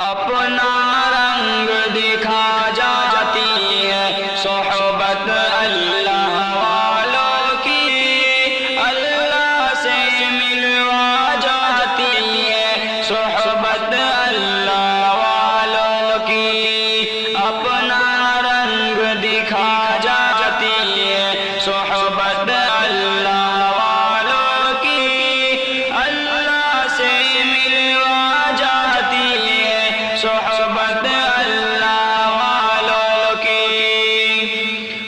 اپنا رنگ دکھا جاتی ہے صحبت اللہ والوں کی، اللہ سے ملوا جاتی ہے صحبت اللہ والوں کی، اپنا رنگ دکھا جاتی ہے صحبت اللہ والوں کی، اللہ سے ملوا جاتی ہے صحبت اللہ والوں کی۔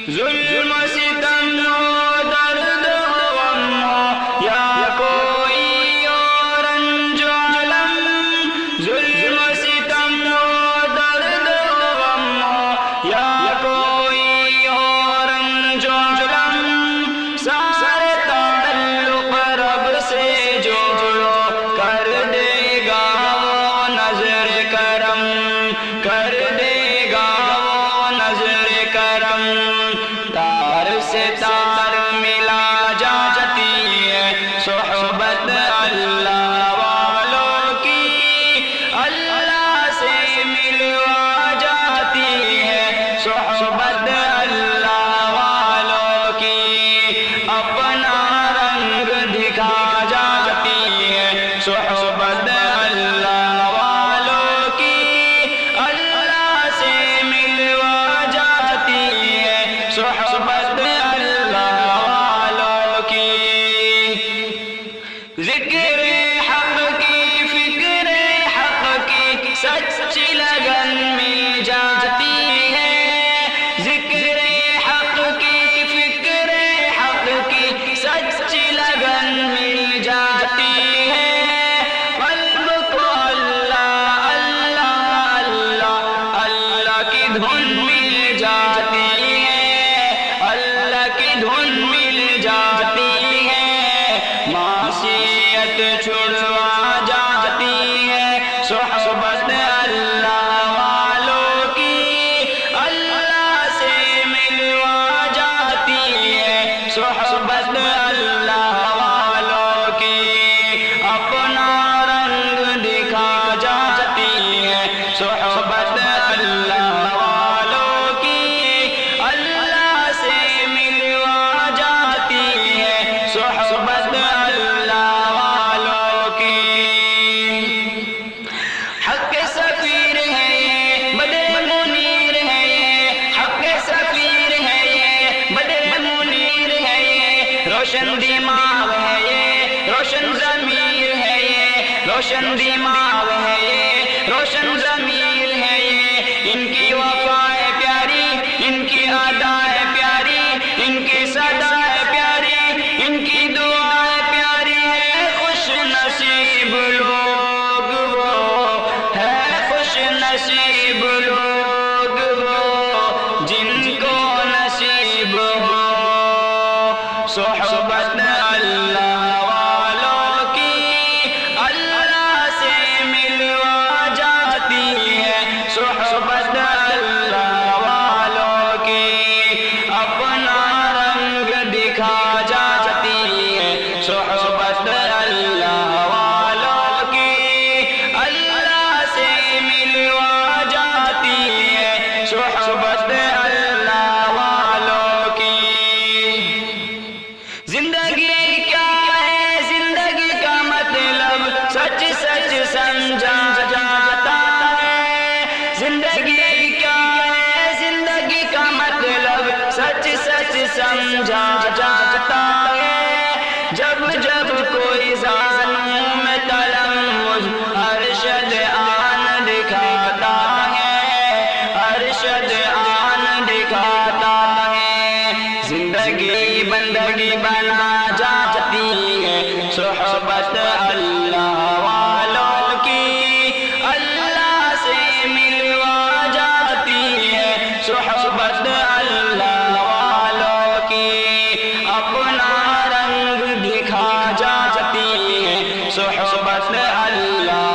ظلم ستم ہو، درد ہو، غم ہو، یا کوئی اور رنج و الم، ظلم ستم ہو، درد ہو، غم ہو، یا کوئی اور رنج و الم، سارے تعلق رب سے جوڑو، کر دے گا وہ نظر کرم، کر دے گا وہ نظر کرم، تار سے تار ملا جاتی ہے صحبت اللہ والوں کی، اللہ سے ملوا جاتی ہے صحبت اللہ والوں کی، اپنا رنگ دکھا جاتی ہے صحبت اللہ والوں کی، اللہ سے ملوا جاتی ہے صحبت اللہ والوں کی۔ ذکر حق کی، فکر حق کی سچی لگن مل جاتی ہے، ذکر حق کی، فکر حق کی سچی لگن مل جاتی ہے، قلب کو اللہ اللہ اللہ اللہ کی دھن مل جاتی ہے، اللہ کی دھن مل جاتی ہے، معصیت چھڑوا جاتی ہے صحبت اللہ والوں کی، اللہ سے ملوا جاتی ہے صحبت اللہ والوں کی، اپنا رنگ دکھا جاتی ہے صحبت اللہ والوں کی، اللہ سے ملوا جاتی ہے صحبت اللہ والوں کی۔ حق سفیر ہے یہ، بدر منیر ہے یہ، حق سفیر ہے یہ، بدر منیر ہے یہ، روشن دماغ ہے یہ، روشن ضمیر ہے یہ، روشن دماغ ہے یہ، روشن ضمیر ہے یہ، ان کی وفا ہے پیاری، ان کی ادا ہے پیاری، ان کی صدا ہے پیاری، ان کی دعا ہے پیاری، ہے خوش نصیب لوگ وہ، ہے خوش نصیب لوگ وہ، جن کو نصیب ہو صحبت اللہ والوں کی، اللہ سے ملوا جاتی ہے صحبت اللہ والوں کی، اپنا رنگ دکھا جاتی ہے صحبت اللہ والوں کی، اللہ سے ملوا جاتی ہے صحبت اللہ والوں کی۔ زندگی کیا ہے، زندگی کا مطلب سچ سچ سمجھا جاتا ہے، زندگی کیا ہے، زندگی کا مطلب سچ سچ سمجھا جاتا ہے، جب جب کوئی ظالم میں تلمذ ارشد آن دکھاتا ہے، ارشد آن دکھاتا ہے، زندگی بندگی بنا جاتی ہے صحبت اللہ والوں کی، اللہ سے ملوا جاتی ہے صحبت اللہ والوں کی، اپنا رنگ دکھا جاتی ہے صحبت اللہ